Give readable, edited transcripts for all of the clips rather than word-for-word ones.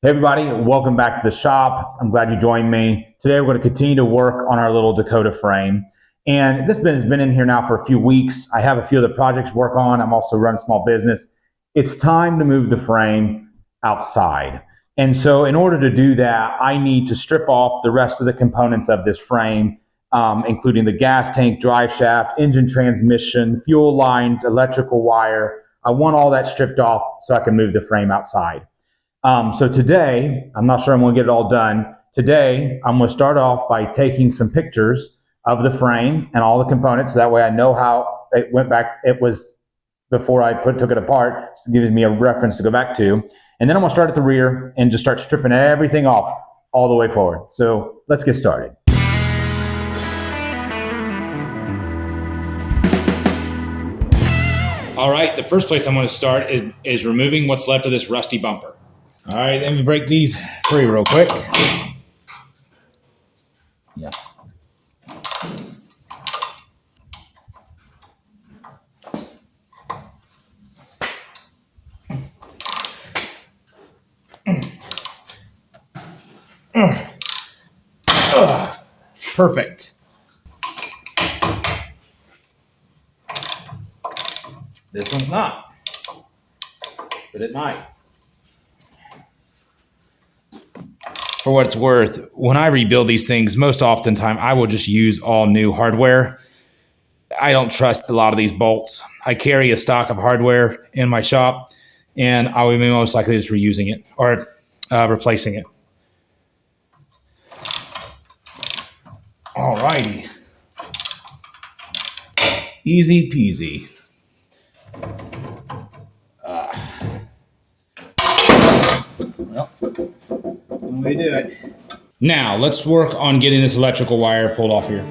Hey everybody, welcome back to the shop. I'm glad you joined me. Today we're going to continue to work on our little Dakota frame. And this has been in here now for a few weeks. I have a few other projects to work on. I'm also running a small business. It's time to move the frame outside. And so in order to do that, I need to strip off the rest of the components of this frame, including the gas tank, drive shaft, engine transmission, fuel lines, electrical wire. I want all that stripped off so I can move the frame outside. So today, I'm not sure I'm going to get it all done. Today, I'm going to start off by taking some pictures of the frame and all the components. So that way I know how it went back. It was before I took it apart. So it gives me a reference to go back to. And then I'm going to start at the rear and just start stripping everything off all the way forward. So let's get started. All right, the first place I'm going to start is removing what's left of this rusty bumper. All right, let me break these free real quick. Yeah. Perfect. This one's not, but it might. For what it's worth, when I rebuild these things, most oftentimes I will just use all new hardware. I don't trust a lot of these bolts. I carry a stock of hardware in my shop, and I will be most likely just reusing it or replacing it. All righty. Easy peasy. Well, we do it. Now, let's work on getting this electrical wire pulled off here.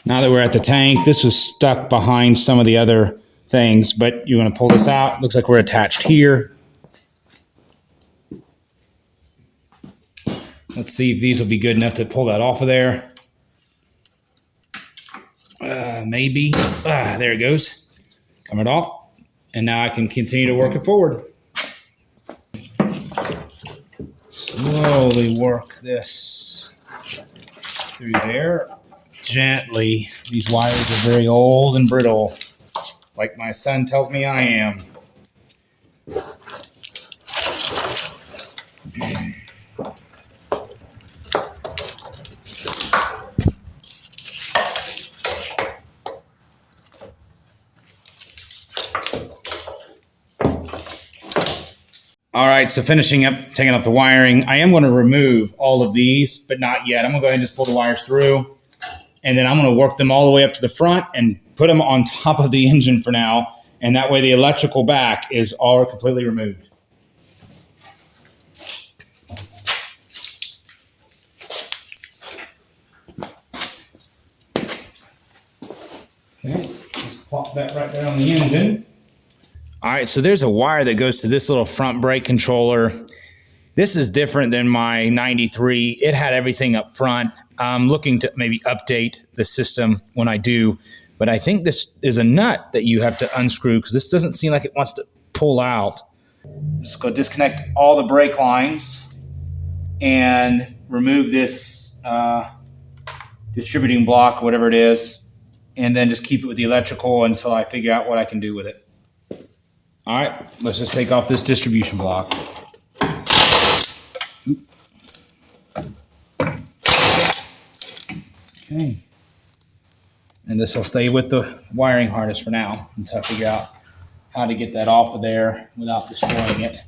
Now that we're at the tank, this was stuck behind some of the other things, but you want to pull this out. Looks like we're attached here. Let's see if these will be good enough to pull that off of there. Maybe. There it goes. Coming off. And now I can continue to work it forward. Slowly work this through there. Gently. These wires are very old and brittle, like my son tells me I am. All right, so finishing up, taking off the wiring, I am going to remove all of these, but not yet. I'm going to go ahead and just pull the wires through. And then I'm going to work them all the way up to the front and put them on top of the engine for now. And that way the electrical back is all completely removed. Okay, just plop that right there on the engine. All right, so there's a wire that goes to this little front brake controller. This is different than my 93. It had everything up front. I'm looking to maybe update the system when I do, but I think this is a nut that you have to unscrew because this doesn't seem like it wants to pull out. Just go disconnect all the brake lines and remove this distributing block, whatever it is, and then just keep it with the electrical until I figure out what I can do with it. All right, let's just take off this distribution block. Okay. And this will stay with the wiring harness for now until I figure out how to get that off of there without destroying it.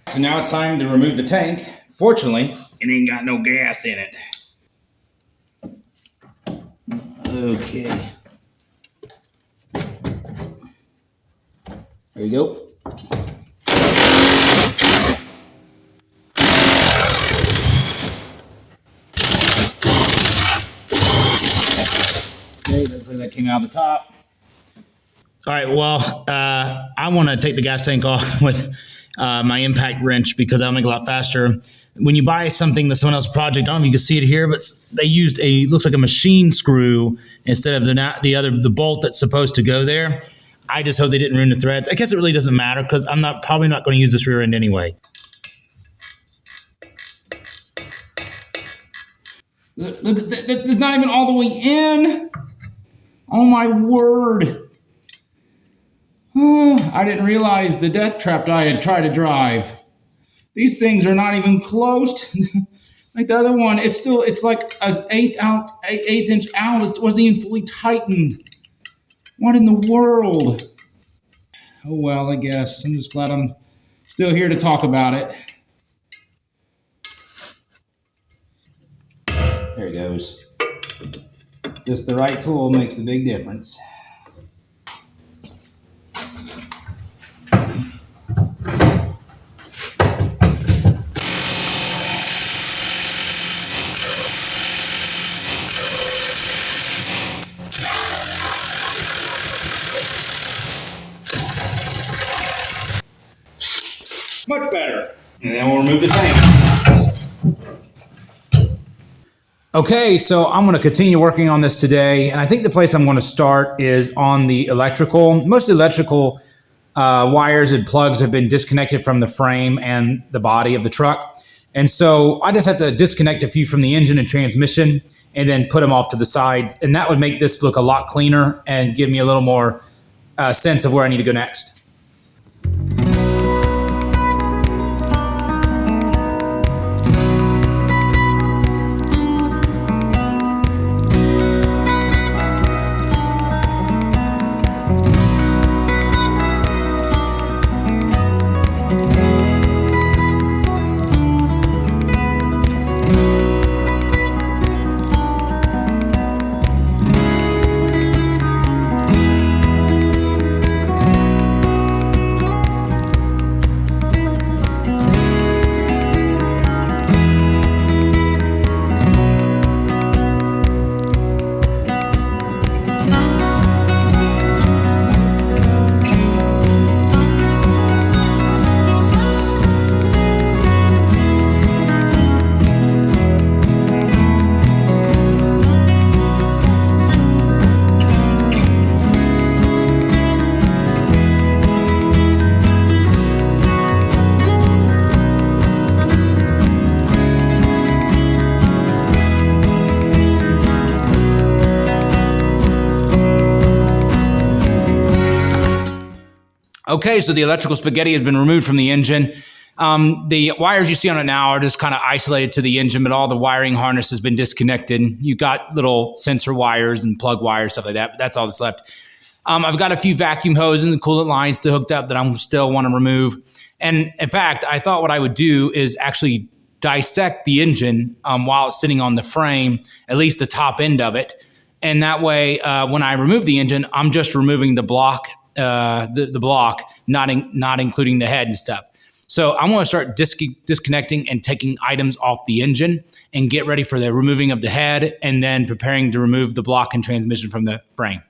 So now it's time to remove the tank. Fortunately, it ain't got no gas in it. Okay. There you go. Okay, looks like that came out of the top. All right, well, I want to take the gas tank off with my impact wrench because that'll make it a lot faster. When you buy something that's someone else's project, I don't know if you can see it here, but they used looks like a machine screw instead of the bolt that's supposed to go there. I just hope they didn't ruin the threads. I guess it really doesn't matter because I'm probably not going to use this rear end anyway. Look, it's not even all the way in. Oh my word. I didn't realize the death trap I had tried to drive. These things are not even close. Like the other one, it's like an eighth inch out. It wasn't even fully tightened. What in the world? Oh well, I guess. I'm just glad I'm still here to talk about it. There it goes. Just the right tool makes a big difference. Much better. And then we'll remove the tank. Okay, so I'm going to continue working on this today. And I think the place I'm going to start is on the electrical. Most of the electrical wires and plugs have been disconnected from the frame and the body of the truck. And so I just have to disconnect a few from the engine and transmission and then put them off to the side. And that would make this look a lot cleaner and give me a little more sense of where I need to go next. Okay, so the electrical spaghetti has been removed from the engine. The wires you see on it now are just kind of isolated to the engine, but all the wiring harness has been disconnected. You've got little sensor wires and plug wires, stuff like that, but that's all that's left. I've got a few vacuum hoses and coolant lines still hooked up that I still want to remove. And in fact, I thought what I would do is actually dissect the engine while it's sitting on the frame, at least the top end of it. And that way, when I remove the engine, I'm just removing the block, the block, not including the head and stuff. So I'm going to start disconnecting and taking items off the engine and get ready for the removing of the head and then preparing to remove the block and transmission from the frame.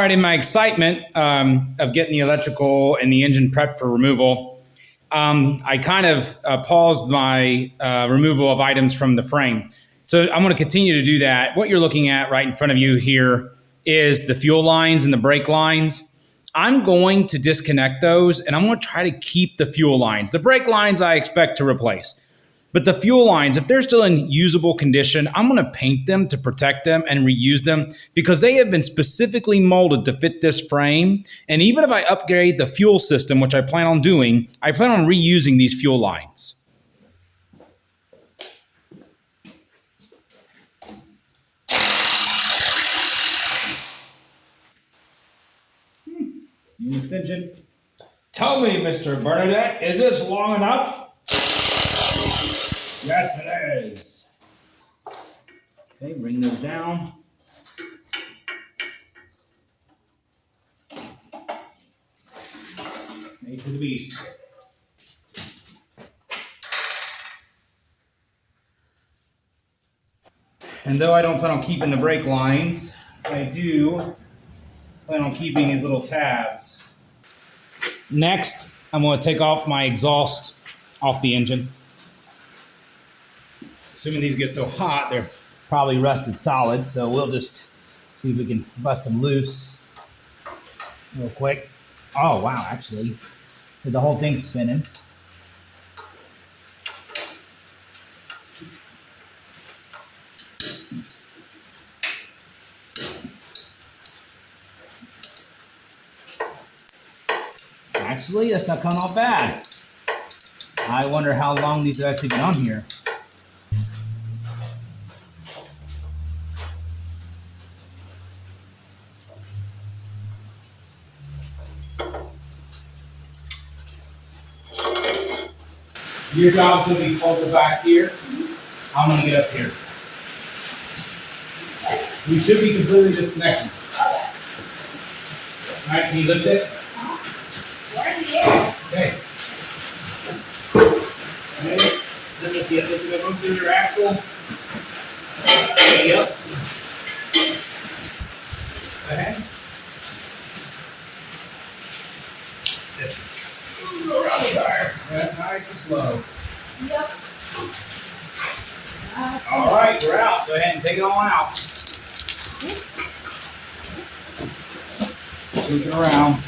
right, in my excitement of getting the electrical and the engine prepped for removal, I kind of paused my removal of items from the frame. So I'm going to continue to do that. What you're looking at right in front of you here is the fuel lines and the brake lines. I'm going to disconnect those, and I'm going to try to keep the fuel lines. The brake lines I expect to replace. But the fuel lines, if they're still in usable condition, I'm going to paint them to protect them and reuse them because they have been specifically molded to fit this frame. And even if I upgrade the fuel system, which I plan on doing, I plan on reusing these fuel lines. New extension. Tell me, Mr. Bernadette, is this long enough? Yes, it is. Okay, bring those down. Made for the beast. And though I don't plan on keeping the brake lines, I do plan on keeping these little tabs. Next, I'm going to take off my exhaust off the engine. Assuming these get so hot, they're probably rusted solid, so we'll just see if we can bust them loose real quick. Oh, wow, actually, the whole thing's spinning. Actually, that's not coming off bad. I wonder how long these have actually been on here. Your job's going to be folded back here. I'm going to get up here. We should be completely disconnected. All right, can you lift it? We're in the air. Okay. Okay. Let's see, let's go move through your axle. Okay, yep. Go ahead. This. Go around the tire. Yeah, nice and slow. Yep. All right, we're out. Go ahead and take it all out. Move it around.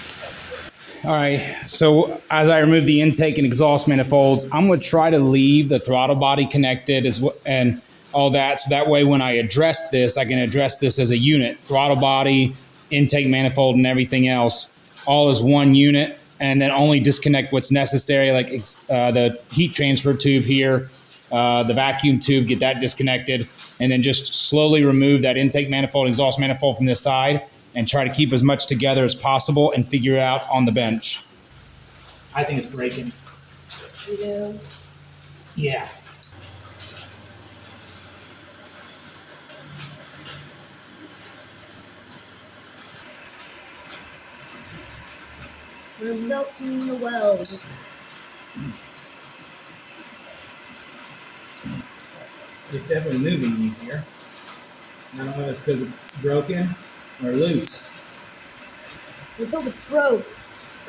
All right, so as I remove the intake and exhaust manifolds, I'm going to try to leave the throttle body connected and all that, so that way when I address this, I can address this as a unit. Throttle body, intake manifold, and everything else, all as one unit, and then only disconnect what's necessary, like the heat transfer tube here, the vacuum tube, get that disconnected, and then just slowly remove that intake manifold, exhaust manifold from this side, and try to keep as much together as possible and figure it out on the bench. I think it's breaking. You do. Yeah. We're melting the weld. It's definitely moving in here. I don't know if it's because it's broken or loose. Let's hope it's broke.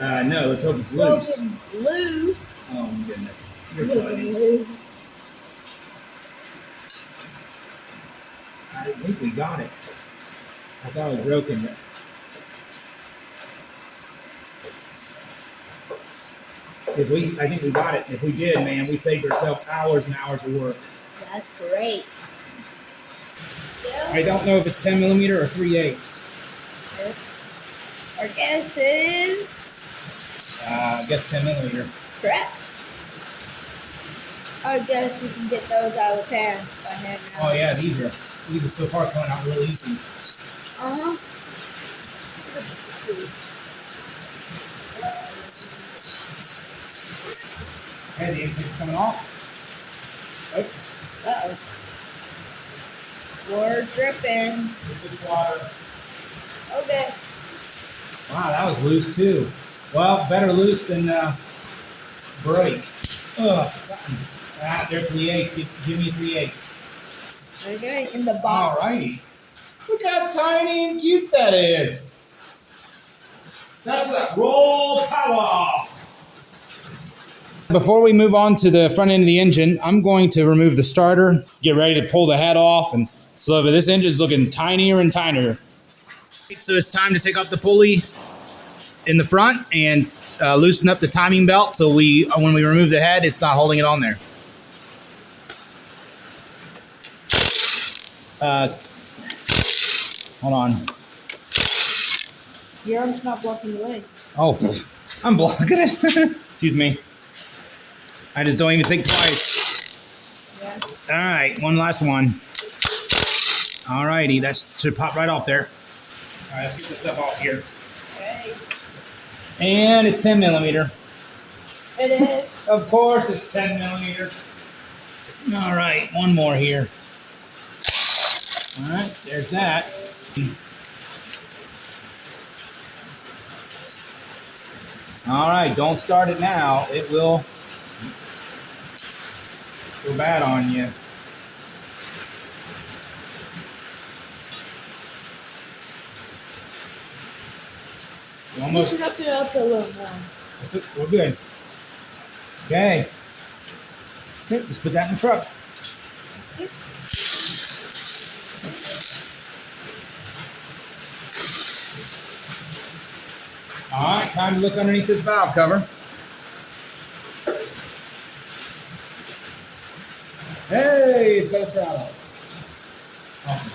No, let's hope it's loose. Broken loose. Oh my goodness. You're Broken funny. loose. I think we got it. I thought it was broken. I think we got it. If we did, man, we saved ourselves hours and hours of work. That's great. I don't know if it's 10 millimeter or 3/8. Our guess is I guess 10 millimeter. correct. I guess we can get those out of the pan by hand now. Oh yeah, these are so far coming out really easy. Uh-huh. Okay, the intake's coming off. Oh, Uh-oh. We're dripping. this is water. Okay. Wow, that was loose too. Well, better loose than break. Ugh, something. Ah, they're 3/8. Give me 3/8. Okay, in the All box. righty. Look how tiny and cute that is. That's that roll power. Before we move on to the front end of the engine, I'm going to remove the starter, get ready to pull the head off, and so this engine's looking tinier and tinier. So it's time to take off the pulley in the front and loosen up the timing belt so when we remove the head, it's not holding it on there. Hold on. Your arm's not blocking the way. Oh, I'm blocking it. Excuse me. I just don't even think twice. Yeah. All right, one last one. All righty, that should pop right off there. All right, let's get this stuff off here. Okay. And it's 10 millimeter. It is. Of course, it's 10 millimeter. All right, one more here. All right, there's that. All right, don't start it now. It will go bad on you. Almost. Loosen up it up a little more. That's it. We're good. Okay. Okay, let's put that in the truck. See? All right, time to look underneath this valve cover. Hey, it's got a throttle. Awesome.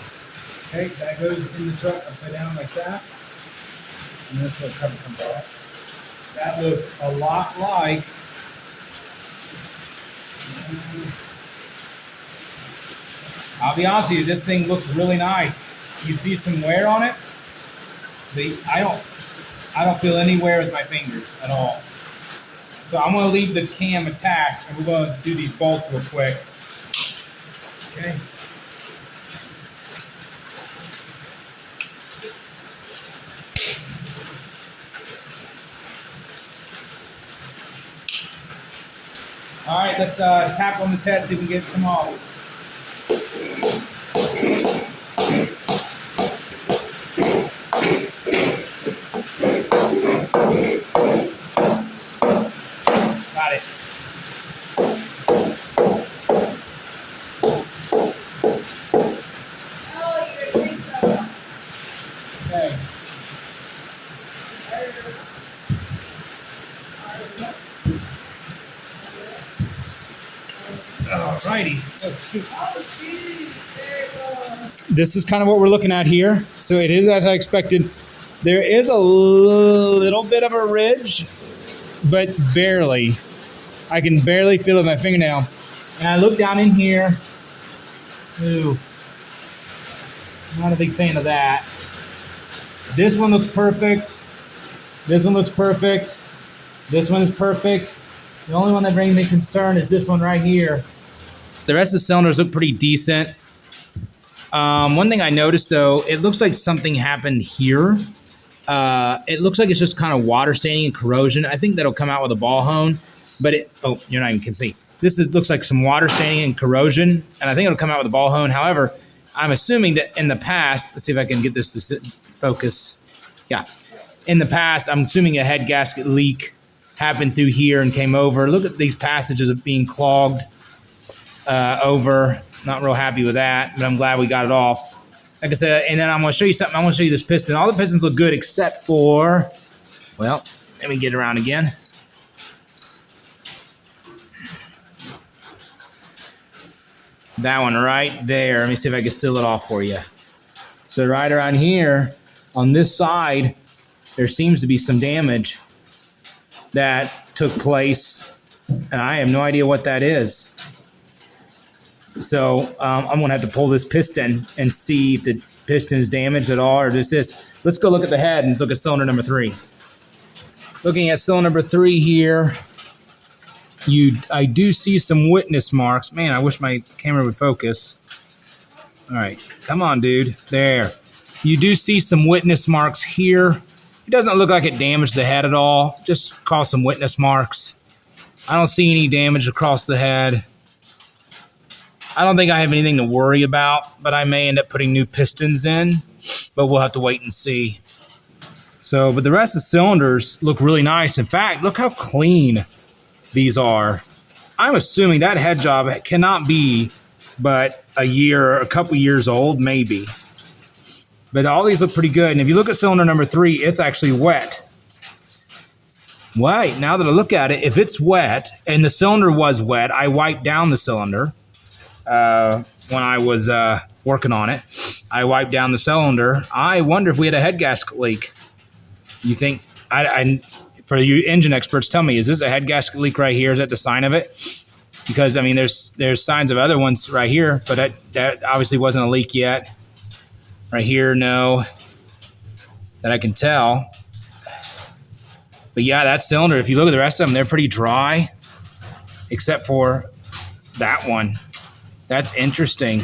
Okay, that goes in the truck upside down like that. And this little cover comes off. That looks a lot like. I'll be honest with you, this thing looks really nice. You see some wear on it. I don't feel any wear with my fingers at all. So I'm going to leave the cam attached, and we're going to do these bolts real quick. Okay. All right, let's tap on this head, see if we can get it come off. Got it. Oh, you're a big fella. Okay. Alrighty. Oh, shoot. Oh, shoot. There it goes. This is kind of what we're looking at here. So it is as I expected. There is a little bit of a ridge, but barely. I can barely feel it with my fingernail. And I look down in here. Ooh. Not a big fan of that. This one looks perfect. This one looks perfect. This one is perfect. The only one that brings me concern is this one right here. The rest of the cylinders look pretty decent. One thing I noticed though, it looks like something happened here. It looks like it's just kind of water staining and corrosion. I think that'll come out with a ball hone, but you're not even can see. Looks like some water staining and corrosion, and I think it'll come out with a ball hone. However, I'm assuming that in the past, let's see if I can get this to focus. Yeah. In the past, I'm assuming a head gasket leak happened through here and came over. Look at these passages of being clogged over. Not real happy with that, but I'm glad we got it off. Like I said, and then I'm going to show you something. I'm going to show you this piston. All the pistons look good except for, well, let me get around again. That one right there. Let me see if I can steal it off for you. So right around here on this side, there seems to be some damage that took place, and I have no idea what that is. So I'm going to have to pull this piston and see if the piston is damaged at all or this is. Let's go look at the head and look at cylinder number 3. Looking at cylinder number 3 here, I do see some witness marks. Man, I wish my camera would focus. All right, come on, dude. There. You do see some witness marks here. It doesn't look like it damaged the head at all. Just caused some witness marks. I don't see any damage across the head. I don't think I have anything to worry about, but I may end up putting new pistons in, but we'll have to wait and see. So, but the rest of the cylinders look really nice. In fact, look how clean these are. I'm assuming that head job cannot be but a couple years old, maybe. But all these look pretty good. And if you look at cylinder number 3, it's actually wet. Wait, now that I look at it, if it's wet, and the cylinder was wet, I wiped down the cylinder when I was working on it. I wiped down the cylinder. I wonder if we had a head gasket leak. You think, for you engine experts, tell me, is this a head gasket leak right here? Is that the sign of it? Because, I mean, there's signs of other ones right here, but that obviously wasn't a leak yet. Right here, no, that I can tell. But yeah, that cylinder, if you look at the rest of them, they're pretty dry, except for that one. That's interesting.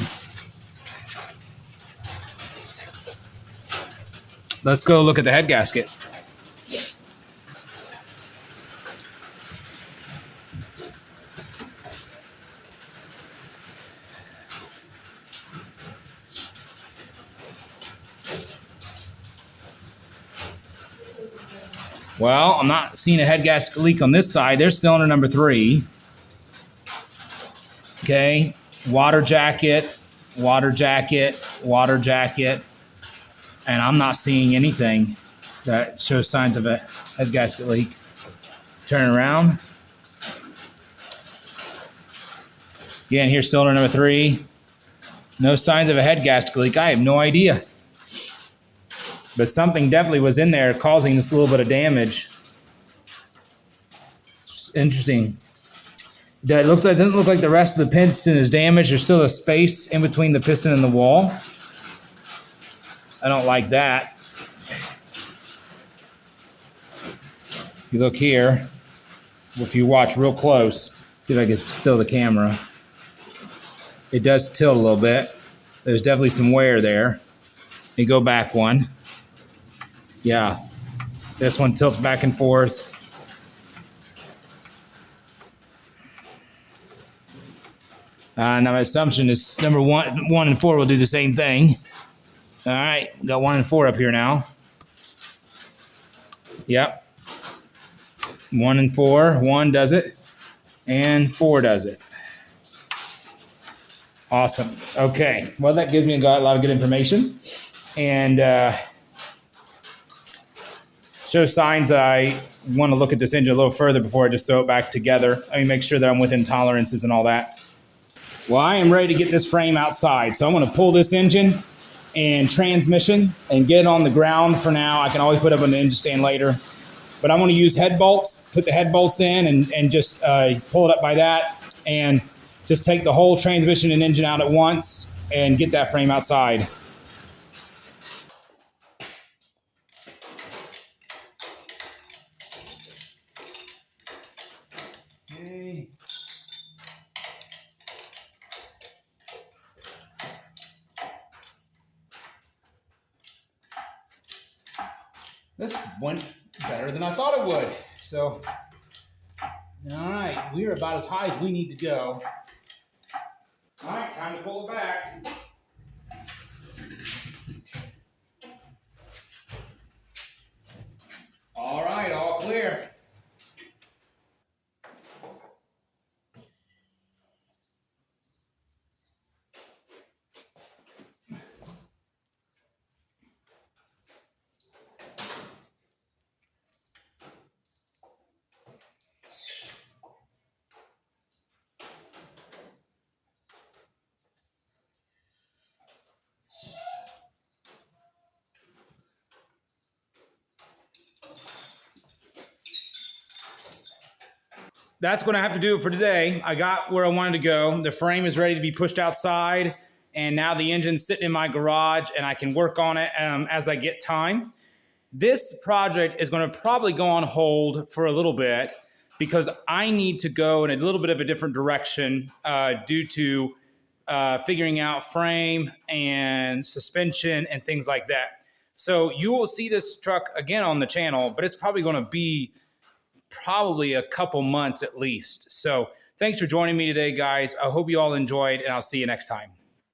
Let's go look at the head gasket. Well, I'm not seeing a head gasket leak on this side. There's cylinder number 3. Okay, water jacket, water jacket, water jacket. And I'm not seeing anything that shows signs of a head gasket leak. Turn around. Again, here's cylinder number 3. No signs of a head gasket leak. I have no idea. But something definitely was in there causing this little bit of damage. It's interesting. It doesn't look like the rest of the piston is damaged. There's still a space in between the piston and the wall. I don't like that. You look here. If you watch real close, see if I can still the camera. It does tilt a little bit. There's definitely some wear there. Let me go back one. Yeah, this one tilts back and forth. Now my assumption is number 1 and 4 will do the same thing. All right, got 1 and 4 up here now. Yep. 1 and 4, 1 does it, and 4 does it. Awesome. Okay, well that gives me a lot of good information, and shows signs that I want to look at this engine a little further before I just throw it back together. I mean, make sure that I'm within tolerances and all that. Well, I am ready to get this frame outside, so I'm going to pull this engine and transmission and get it on the ground for now. I can always put up an engine stand later, but I'm going to use head bolts, put the head bolts in and just pull it up by that, and just take the whole transmission and engine out at once and get that frame outside. Okay. This went better than I thought it would. So, all right, we're about as high as we need to go. All right, time to pull it back. All right, all clear. That's going to have to do it for today. I got where I wanted to go. The frame is ready to be pushed outside, and now the engine's sitting in my garage, and I can work on it as I get time. This project is going to probably go on hold for a little bit because I need to go in a little bit of a different direction due to figuring out frame and suspension and things like that. So you will see this truck again on the channel, but it's probably going to be a couple months at least. So thanks for joining me today, guys. I hope you all enjoyed, and I'll see you next time.